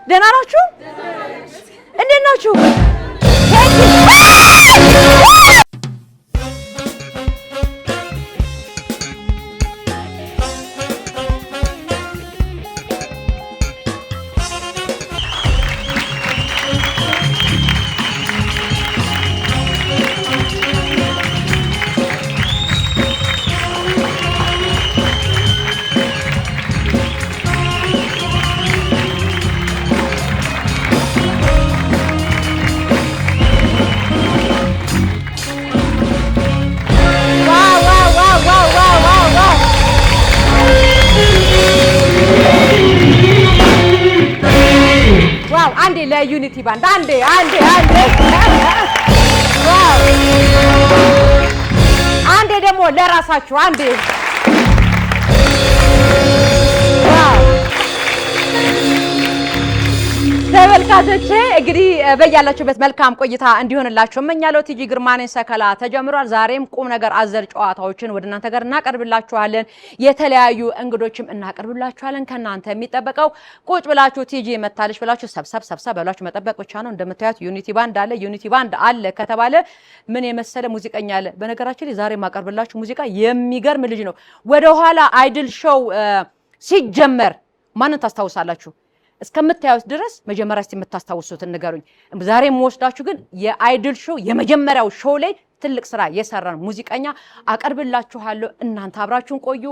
ደህና ናችሁ? እንዴት ናችሁ? አንዴ ለዩኒቲ ባንድ አንዴ አንዴ ደግሞ ለራሳችሁ አንዴ ተመልካቾቼ እንግዲህ በያላችሁበት መልካም ቆይታ እንዲሆንላችሁ እመኛለሁ። ቲጂ ግርማኔ ሰከላ ተጀምሯል። ዛሬም ቁም ነገር አዘል ጨዋታዎችን ወደ እናንተ ጋር እናቀርብላችኋለን። የተለያዩ እንግዶችም እናቀርብላችኋለን። ከናንተ የሚጠበቀው ቁጭ ብላችሁ ቲጂ መታለች ብላችሁ ሰብሰብ ብላችሁ መጠበቅ ብቻ ነው። እንደምታዩት ዩኒቲ ባንድ አለ ከተባለ ምን የመሰለ ሙዚቀኛ አለ። በነገራችን ላይ ዛሬ ማቀርብላችሁ ሙዚቃ የሚገርም ልጅ ነው። ወደ ኋላ አይድል ሾው ሲጀመር ማንን ታስታውሳላችሁ? እስከምታዩት ድረስ መጀመሪያ እስቲ የምታስታውሱትን ንገሩኝ። ዛሬ የምወስዳችሁ ግን የአይድል ሾው የመጀመሪያው ሾው ላይ ትልቅ ስራ የሰራን ሙዚቀኛ አቀርብላችኋለሁ። እናንተ አብራችሁን ቆዩ።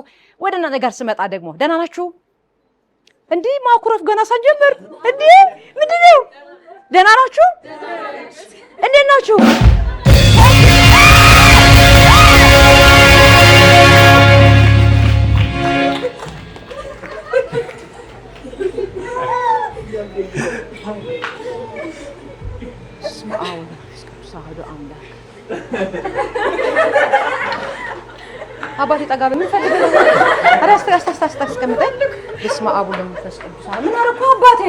ወደ እናንተ ጋር ስመጣ ደግሞ ደህና ናችሁ? እንዴ ማኩረፍ ገና ሳንጀምር እንዴ ምንድነው? ደህና ናችሁ? እንዴት ናችሁ? አባቴ ጠጋ ምን ፈልገህ ነው? አራስተ አስተስከምጠኝ በስመ አብ ወወልድ ወመንፈስ ቅዱስ። ምን አረኩ አባቴ?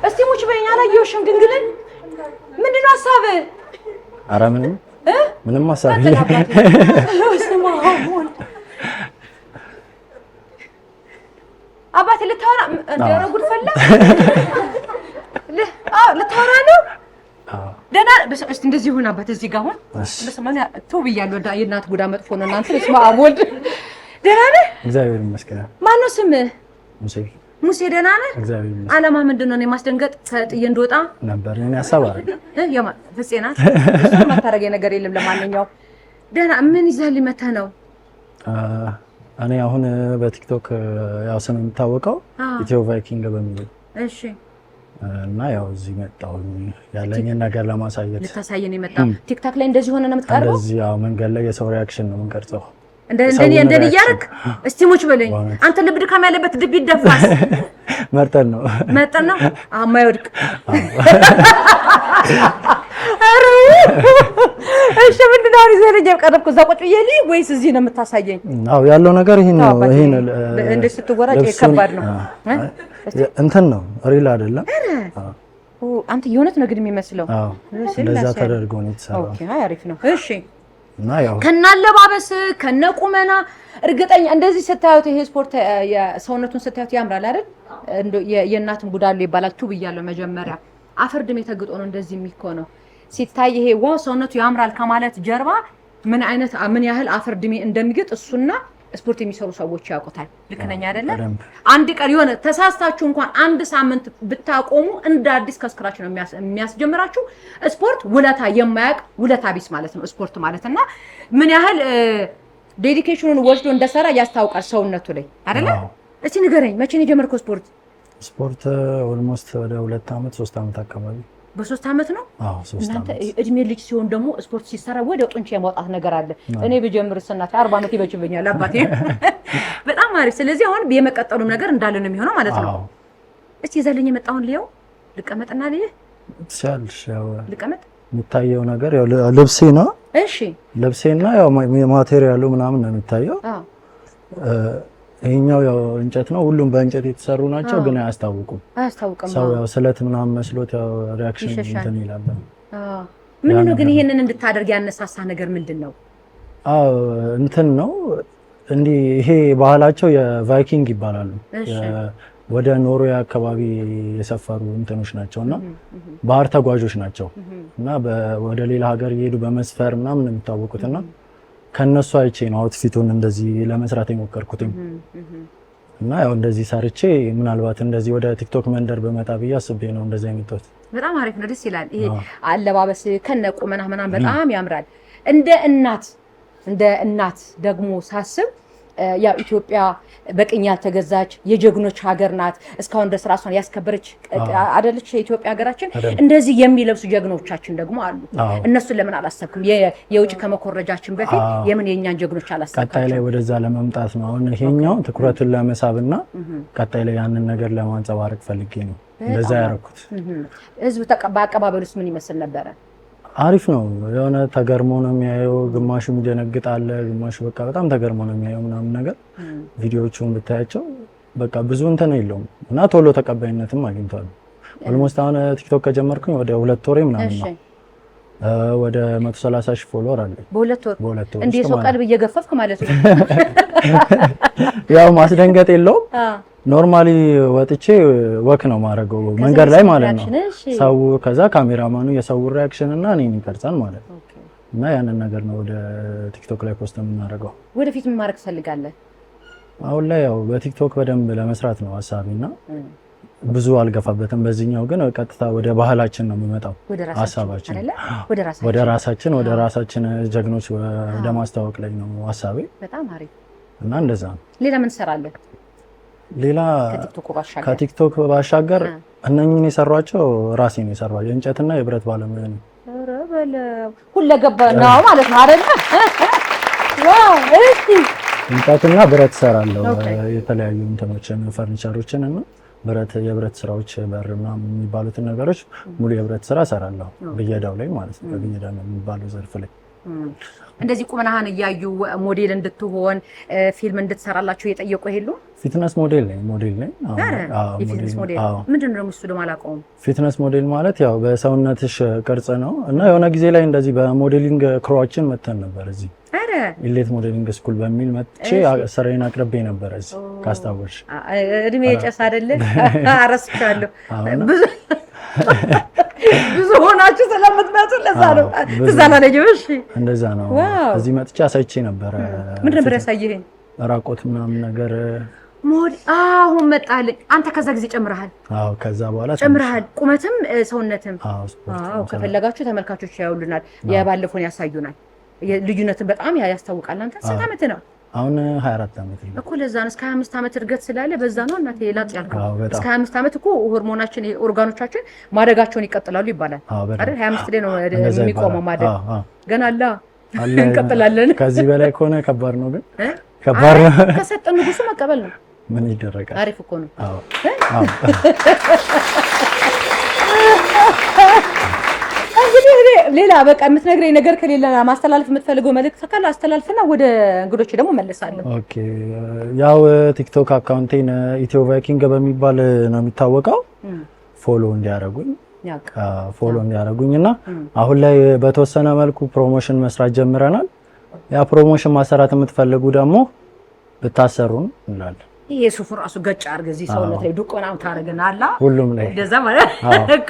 እስቲ ሙች በእኛ ላይ ይወሽም ድንግልን ምንድነው ሐሳብ? ኧረ ምንም ሐሳብ አባቴ ልታወራ እንደረ ጉድ ፈላ ልታወራ ነው? ደና እስቲ እንደዚህ ሆነ አባቴ እዚህ ጋር ሆነ በሰማኛ ተውብያለሁ። የእናት ጉዳ መጥፎ ነው እናንተ በስመ አብ ወልድ። ደህና ነህ? እግዚአብሔር ይመስገን። ማን ነው ስምህ? ሙሴ ደህና ነህ? እግዚአብሔር ይመስገን። አላማ ምንድነው? እኔ ማስደንገጥ ከጥዬ እንደወጣ ነበር እኔ አሳባረ ፍፄ ናት። ማታረገኝ ነገር የለም። ለማንኛውም ደህና ምን ይዘህልኝ መተህ ነው? እኔ አሁን በቲክቶክ ያው ስም የምታወቀው ኢትዮ ቫይኪንግ በሚል እሺ። እና ያው እዚህ መጣሁ ያለኝን ነገር ለማሳየት። ልታሳየኝ የመጣው ቲክቶክ ላይ እንደዚህ ሆነ ነው የምትቀርበው? እንደዚህ ያው መንገድ ላይ የሰው ሪአክሽን ነው የምንቀርጸው። እንደኔ እያደረክ እስቲ ሙች በለኝ። አንተ ልብ ድካም ያለበት ድብ ይደፋስ መርጠን ነው የማይወድቅ እሺ ምንድን ነው ይዘልኝ የቀረብኩ? እዛ ቁጭ ብዬ ልይ ወይስ እዚህ ነው የምታሳየኝ? አዎ ያለው ነገር ይሄን ነው። እንደ ስትወራጭ ከባድ ነው እንትን ነው ሪል አይደለም። አንተ የሆነት ነው ግን የሚመስለው። አዎ እንደዛ ተደርጎ ነው የተሰራው። ኦኬ አሪፍ ነው። እሺ እና ያው ከናለባበስ ከነቁመና እርግጠኛ እንደዚህ ስታዩት ይሄ ስፖርት የሰውነቱን ስታዩት ያምራል አይደል? የእናትን ጉዳሉ ይባላል። ቱ ብያለሁ መጀመሪያ አፈርድም የተግጦ ነው እንደዚህ የሚኮነው ሲታይ ይሄ ዋው ሰውነቱ ያምራል ከማለት ጀርባ ምን ያህል አፈርድሜ እንደሚግጥ እሱና ስፖርት የሚሰሩ ሰዎች ያውቁታል። ልክ ነኝ አይደለ? አንድ ቀን የሆነ ተሳስታችሁ እንኳን አንድ ሳምንት ብታቆሙ እንደ አዲስ ከስክራች ነው የሚያስጀምራችሁ። ስፖርት ውለታ የማያውቅ ውለታ ቢስ ማለት ነው ስፖርት ማለትና ምን ያህል ዴዲኬሽኑን ወስዶ እንደሰራ ያስታውቃል ሰውነቱ ላይ አይደለ? እስቲ ንገረኝ መቼ ነው የጀመርከው ስፖርት? ኦልሞስት ወደ 2 ዓመት 3 ዓመት አካባቢ። በ3 ዓመት ነው? አዎ 3 ዓመት። እድሜ ልጅ ሲሆን ደግሞ ስፖርት ሲሰራ ወደ ጡንቻ የማውጣት ነገር አለ። እኔ በጀምርስ እናቴ 40 ዓመት ይበጅብኛል አባቴ። በጣም አሪፍ። ስለዚህ አሁን የመቀጠሉም ነገር እንዳለ ነው የሚሆነው ማለት ነው። እስቲ ይዘልኝ የመጣውን ልየው ልቀመጥና ልየ ሲያልሽ ያው ልቀመጥ የሚታየው ነገር ያው ልብሴ ነው። እሺ ልብሴና ያው ማቴሪያሉ ምናምን ነው የሚታየው። ይሄኛው ያው እንጨት ነው። ሁሉም በእንጨት የተሰሩ ናቸው ግን አያስታውቁም። ሰው ያው ስለት ምናምን መስሎት ያው ሪአክሽን እንትን ይላል። ምን ነው ግን ይሄንን እንድታደርግ ያነሳሳ ነገር ምንድነው? እንትን ነው እንዲህ ይሄ ባህላቸው የቫይኪንግ ይባላሉ። ወደ ኖርዌይ አካባቢ የሰፈሩ እንትኖች ናቸውና ባህር ተጓዦች ናቸው እና ወደ ሌላ ሀገር እየሄዱ በመስፈር ምናምን የሚታወቁትና ከነሱ አይቼ ነው አውትፊቱን እንደዚህ ለመስራት የሞከርኩትኝ እና ያው እንደዚህ ሰርቼ ምናልባት እንደዚህ ወደ ቲክቶክ መንደር በመጣ ብዬ አስቤ ነው እንደዚህ አይነቶት። በጣም አሪፍ ነው፣ ደስ ይላል። ይሄ አለባበስ ከነቁመና ምናምን በጣም ያምራል። እንደ እናት ደግሞ ሳስብ ያው ኢትዮጵያ በቅኝ ያልተገዛች የጀግኖች ሀገር ናት። እስካሁን ድረስ ራሷን ያስከበረች አይደለች የኢትዮጵያ ሀገራችን። እንደዚህ የሚለብሱ ጀግኖቻችን ደግሞ አሉ። እነሱን ለምን አላሰብኩም? የውጭ ከመኮረጃችን በፊት የምን የኛን ጀግኖች አላሰብካቸው? ቀጣይ ላይ ወደዛ ለመምጣት ነው። አሁን ይሄኛው ትኩረቱን ለመሳብና ቀጣይ ላይ ያንን ነገር ለማንጸባረቅ ፈልጌ ነው እንደዛ ያደረኩት። ህዝብ በአቀባበሉስ ምን ይመስል ነበረ? አሪፍ ነው። የሆነ ተገርሞ ነው የሚያየው፣ ግማሹ ይደነግጣል፣ ግማሹ በቃ በጣም ተገርሞ ነው የሚያየው ምናምን ነገር። ቪዲዮዎቹን ብታያቸው በቃ ብዙ እንትን የለውም እና ቶሎ ተቀባይነትም አግኝቷል። ኦልሞስት አሁን ቲክቶክ ከጀመርኩኝ ወደ 2 ወር ምናምን ነው። ወደ 130 ሺህ ፎሎወር አለ በሁለት ወር። እንዴ ሰው ቀልብ እየገፈፍክ ማለት ነው። ያው ማስደንገጥ የለውም። ኖርማሊ ወጥቼ ወክ ነው ማረገው መንገድ ላይ ማለት ነው። ሰው ከዛ ካሜራማኑ የሰው ሪአክሽን እና እኔን ይቀርጻል ማለት ነው። እና ያንን ነገር ነው ወደ ቲክቶክ ላይ ፖስት የምናደርገው። ወደፊት ምን ማድረግ ትፈልጋለህ? አሁን ላይ ያው በቲክቶክ በደንብ ለመስራት ነው ሀሳቤና ብዙ አልገፋበትም። በዚህኛው ግን ቀጥታ ወደ ባህላችን ነው የሚመጣው ሀሳባችን። ወደ ራሳችን ጀግኖች ወደ ማስተዋወቅ ላይ ነው ሀሳቤ። በጣም አሪፍ እና እንደዛ ነው። ሌላ ምን ትሰራለህ? ሌላ ከቲክቶክ ባሻገር እነኚህን የሰሯቸው ራሴ ነው የሰሯቸው። የእንጨትና የብረት ባለሙያ ነው። ኧረ በለው ሁለገባ ነው ማለት ነው አይደል? ዋው! እሺ እንጨትና ብረት ሰራለሁ። የተለያዩ እንትኖችን ፈርኒቸሮችን እና የብረት ስራዎች በር ምናምን የሚባሉትን ነገሮች ሙሉ የብረት ስራ ሰራለሁ። ብየዳው ላይ ማለት ነው። በብየዳ ነው የሚባለው ዘርፍ ላይ እንደዚህ ቁመናህን እያዩ ሞዴል እንድትሆን ፊልም እንድትሰራላችሁ የጠየቁ ይሄሉ? ፊትነስ ሞዴል ነኝ። የፊትነስ ሞዴል ምንድነው ደግሞ? እሱ ደግሞ አላውቀውም። ፊትነስ ሞዴል ማለት ያው በሰውነትሽ ቅርጽ ነው እና የሆነ ጊዜ ላይ እንደዚህ በሞዴሊንግ ክሮችን መተን ነበር እዚህ ኢሌት ሞዴሊንግ ስኩል በሚል መጥቼ ስራዬን አቅርቤ ነበር እዚህ ካስታወስሽ። እድሜ የጨስ አይደለ? አረስቻለሁ ብዙ ሆናችሁ ስለምትመጡ ለዛ ነው ትዝ አላለኝም። እሺ እንደዛ ነው። እዚህ መጥቼ አሳይቼ ነበር። ምንድን ነበር ያሳየኸኝ? ራቆት ምናምን ነገር አሁን መጣልኝ። አንተ ከዛ ጊዜ ጨምረሃል? አዎ ከዛ በኋላ ጨምረሃል፣ ቁመትም ሰውነትም። አዎ ከፈለጋችሁ ተመልካቾች ያዩልናል፣ የባለፈውን ያሳዩናል። ልዩነትን በጣም ያስታውቃል። አንተ ስንት ዓመት ነው? አሁን 24 ዓመት ነው እኮ። ለዛ ነው እስከ 25 ዓመት እድገት ስላለ በዛ ነው እናቴ ላጥ ያልከው። እስከ 25 ዓመት እኮ ሆርሞናችን ኦርጋኖቻችን ማደጋቸውን ይቀጥላሉ ይባላል አይደል? 25 ላይ ነው የሚቆመው ማደግ። ገና አለ እንቀጥላለን። ከዚህ በላይ ከሆነ ከባድ ነው። ግን ከባድ ነው። ከሰጠን ንጉሱ መቀበል ነው። ምን ይደረጋል? አሪፍ እኮ ነው። እንግዲህ ሌላ በቃ የምትነግረኝ ነገር ከሌለ ማስተላለፍ የምትፈልገው መልእክት ካለ አስተላልፍና ወደ እንግዶች ደግሞ መልሳለሁ። ኦኬ። ያው ቲክቶክ አካውንቴን ኢትዮ ቫይኪንግ በሚባል ነው የሚታወቀው። ፎሎ እንዲያደርጉኝና አሁን ላይ በተወሰነ መልኩ ፕሮሞሽን መስራት ጀምረናል። ያ ፕሮሞሽን ማሰራት የምትፈልጉ ደግሞ ብታሰሩን እንላለን። ይሄ ሱፍ ራሱ ገጭ አድርገህ እዚህ ሰውነት ላይ ዱቆናው ታረጋና አላ ሁሉም ላይ እንደዛ ማለት እኮ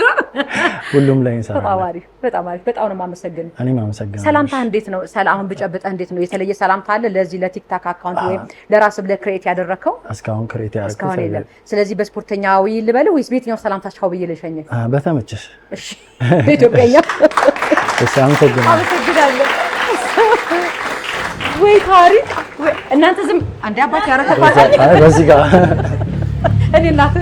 ሁሉም ላይ እንሰራለን። በጣም አሪፍ። በጣም ነው የማመሰግነው። እኔም አመሰግናለሁ። ሰላምታ እንዴት ነው? ሰላም ብጨብጠህ እንዴት ነው? የተለየ ሰላምታ አለ ለዚህ ለቲክታክ አካውንት ወይም ለራስ ብለህ ክሬት ያደረከው? እስካሁን ክሬት ያደረኩት ስለዚህ በስፖርተኛዊ ልበል ወይስ በየትኛው ሰላምታ ቻው ብዬ ልሸኝህ? በተመቸሽ። እሺ በኢትዮጵያኛ። እሺ አመሰግናለሁ። ወይ ታሪክ እናንተ ዝም አንዴ አባት ያረከፋታ በዚህ ጋር እኔ እናት